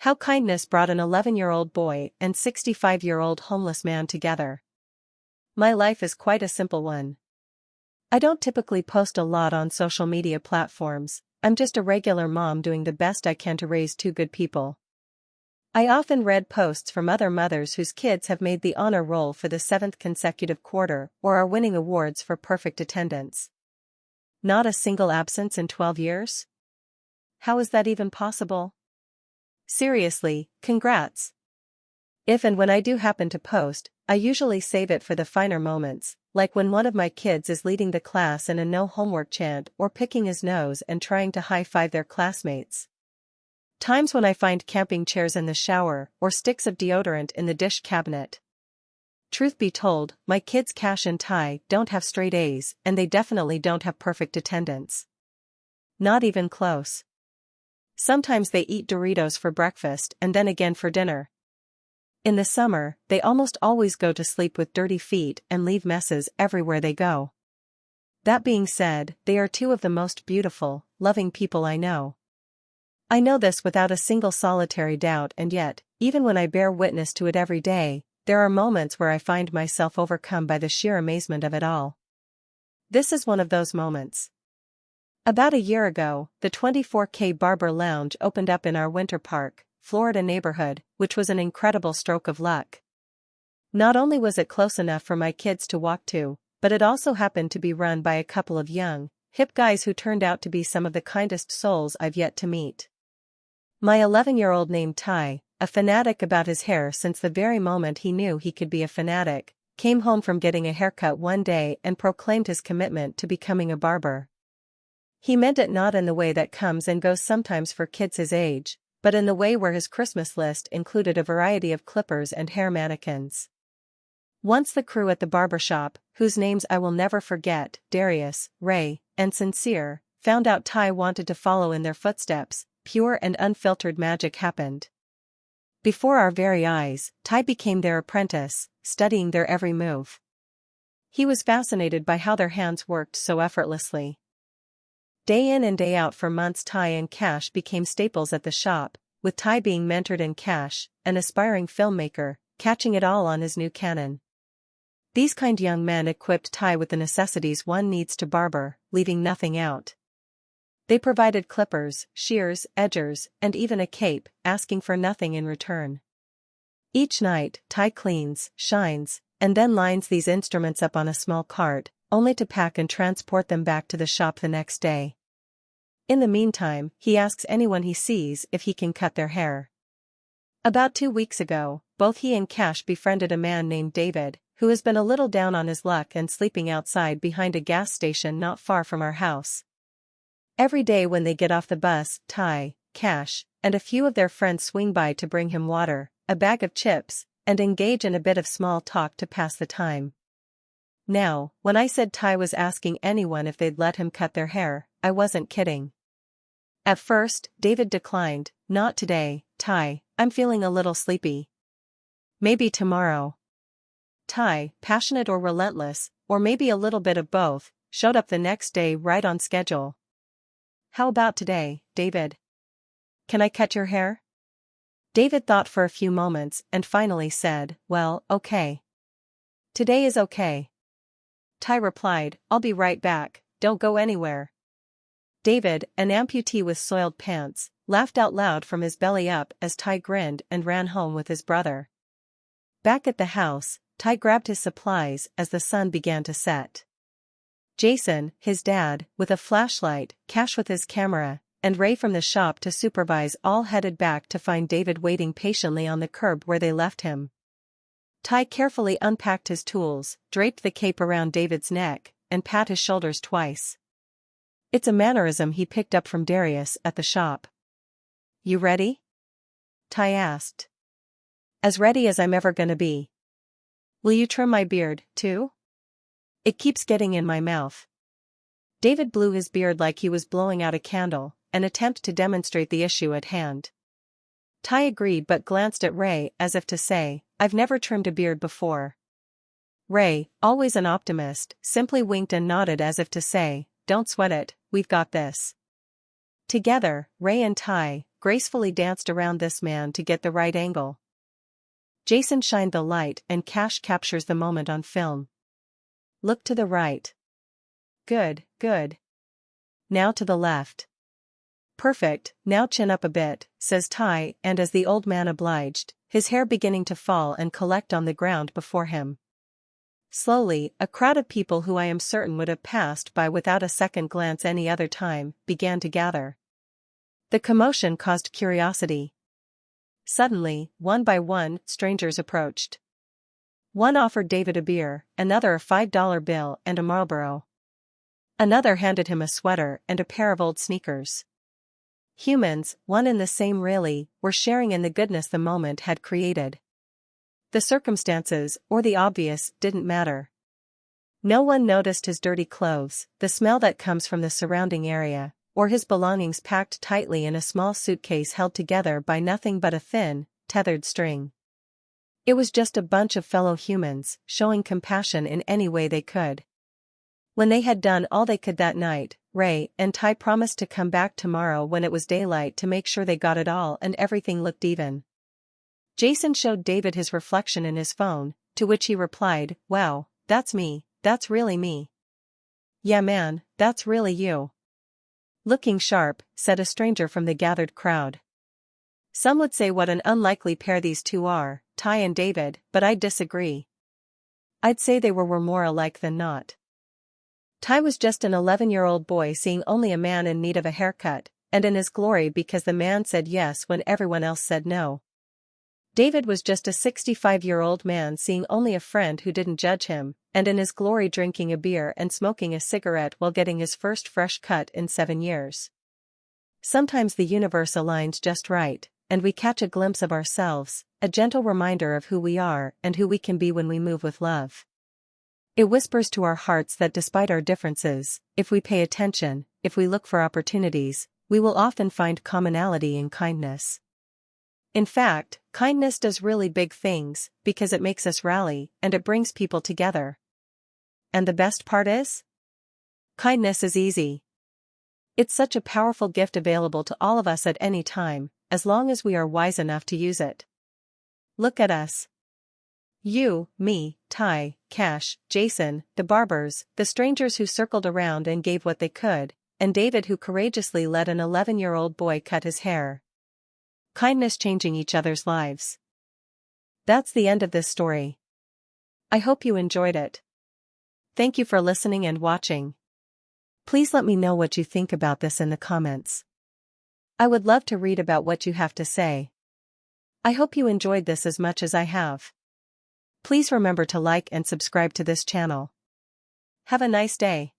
How kindness brought an 11-year-old boy and 65-year-old homeless man together. My life is quite a simple one. I don't typically post a lot on social media platforms. I'm just a regular mom doing the best I can to raise two good people. I often read posts from other mothers whose kids have made the honor roll for the 7th consecutive quarter or are winning awards for perfect attendance. Not a single absence in 12 years? How is that even possible? Seriously, congrats. If and when I do happen to post, I usually save it for the finer moments, like when one of my kids is leading the class in a no homework chant or picking his nose and trying to high-five their classmates. Times when I find camping chairs in the shower or sticks of deodorant in the dish cabinet. Truth be told, my kids Cash and Ty don't have straight A's and they definitely don't have perfect attendance. Not even close. Sometimes they eat Doritos for breakfast and then again for dinner. In the summer, they almost always go to sleep with dirty feet and leave messes everywhere they go. That being said, they are two of the most beautiful, loving people I know. I know this without a single solitary doubt, and yet, even when I bear witness to it every day, there are moments where I find myself overcome by the sheer amazement of it all. This is one of those moments. About a year ago, the 24K Barber Lounge opened up in our Winter Park, Florida neighborhood, which was an incredible stroke of luck. Not only was it close enough for my kids to walk to, but it also happened to be run by a couple of young, hip guys who turned out to be some of the kindest souls I've yet to meet. My 11-year-old named Ty, a fanatic about his hair since the very moment he knew he could be a fanatic, came home from getting a haircut one day and proclaimed his commitment to becoming a barber. He meant it not in the way that comes and goes sometimes for kids his age, but in the way where his Christmas list included a variety of clippers and hair mannequins. Once the crew at the barbershop, whose names I will never forget, Darius, Ray, and Sincere, found out Ty wanted to follow in their footsteps, pure and unfiltered magic happened. Before our very eyes, Ty became their apprentice, studying their every move. He was fascinated by how their hands worked so effortlessly. Day in and day out for months Ty and Cash became staples at the shop, with Ty being mentored and Cash, an aspiring filmmaker, catching it all on his new Canon. These kind young men equipped Ty with the necessities one needs to barber, leaving nothing out. They provided clippers, shears, edgers, and even a cape, asking for nothing in return. Each night, Ty cleans, shines, and then lines these instruments up on a small cart, only to pack and transport them back to the shop the next day. In the meantime, he asks anyone he sees if he can cut their hair. About 2 weeks ago, both he and Cash befriended a man named David, who has been a little down on his luck and sleeping outside behind a gas station not far from our house. Every day when they get off the bus, Ty, Cash, and a few of their friends swing by to bring him water, a bag of chips, and engage in a bit of small talk to pass the time. Now, when I said Ty was asking anyone if they'd let him cut their hair, I wasn't kidding. At first, David declined. Not today, Ty, I'm feeling a little sleepy. Maybe tomorrow. Ty, passionate or relentless, or maybe a little bit of both, showed up the next day right on schedule. How about today, David? Can I cut your hair? David thought for a few moments and finally said, well, okay. Today is okay. Ty replied, I'll be right back, don't go anywhere. David, an amputee with soiled pants, laughed out loud from his belly up as Ty grinned and ran home with his brother. Back at the house, Ty grabbed his supplies as the sun began to set. Jason, his dad, with a flashlight, Cash with his camera, and Ray from the shop to supervise all headed back to find David waiting patiently on the curb where they left him. Ty carefully unpacked his tools, draped the cape around David's neck, and pat his shoulders twice. It's a mannerism he picked up from Darius at the shop. You ready? Ty asked. As ready as I'm ever gonna be. Will you trim my beard, too? It keeps getting in my mouth. David blew his beard like he was blowing out a candle, an attempt to demonstrate the issue at hand. Ty agreed but glanced at Ray as if to say, I've never trimmed a beard before. Ray, always an optimist, simply winked and nodded as if to say, don't sweat it, we've got this. Together, Ray and Ty, gracefully danced around this man to get the right angle. Jason shined the light and Cash captures the moment on film. Look to the right. Good, good. Now to the left. Perfect, now chin up a bit, says Ty, and as the old man obliged, his hair beginning to fall and collect on the ground before him. Slowly, a crowd of people who I am certain would have passed by without a second glance any other time, began to gather. The commotion caused curiosity. Suddenly, one by one, strangers approached. One offered David a beer, another a $5 bill and a Marlboro. Another handed him a sweater and a pair of old sneakers. Humans, one and the same really, were sharing in the goodness the moment had created. The circumstances, or the obvious, didn't matter. No one noticed his dirty clothes, the smell that comes from the surrounding area, or his belongings packed tightly in a small suitcase held together by nothing but a thin, tethered string. It was just a bunch of fellow humans, showing compassion in any way they could. When they had done all they could that night, Ray and Ty promised to come back tomorrow when it was daylight to make sure they got it all and everything looked even. Jason showed David his reflection in his phone, to which he replied, "Wow, that's me, that's really me." "Yeah man, that's really you." "Looking sharp," said a stranger from the gathered crowd. "Some would say what an unlikely pair these two are, Ty and David, but I disagree. I'd say they were more alike than not." Ty was just an 11-year-old boy seeing only a man in need of a haircut, and in his glory because the man said yes when everyone else said no. David was just a 65-year-old man seeing only a friend who didn't judge him, and in his glory drinking a beer and smoking a cigarette while getting his first fresh cut in 7 years. Sometimes the universe aligns just right, and we catch a glimpse of ourselves, a gentle reminder of who we are and who we can be when we move with love. It whispers to our hearts that despite our differences, if we pay attention, if we look for opportunities, we will often find commonality in kindness. In fact, kindness does really big things, because it makes us rally, and it brings people together. And the best part is? Kindness is easy. It's such a powerful gift available to all of us at any time, as long as we are wise enough to use it. Look at us. You, me, Ty, Cash, Jason, the barbers, the strangers who circled around and gave what they could, and David who courageously let an 11-year-old boy cut his hair. Kindness changing each other's lives. That's the end of this story. I hope you enjoyed it. Thank you for listening and watching. Please let me know what you think about this in the comments. I would love to read about what you have to say. I hope you enjoyed this as much as I have. Please remember to like and subscribe to this channel. Have a nice day.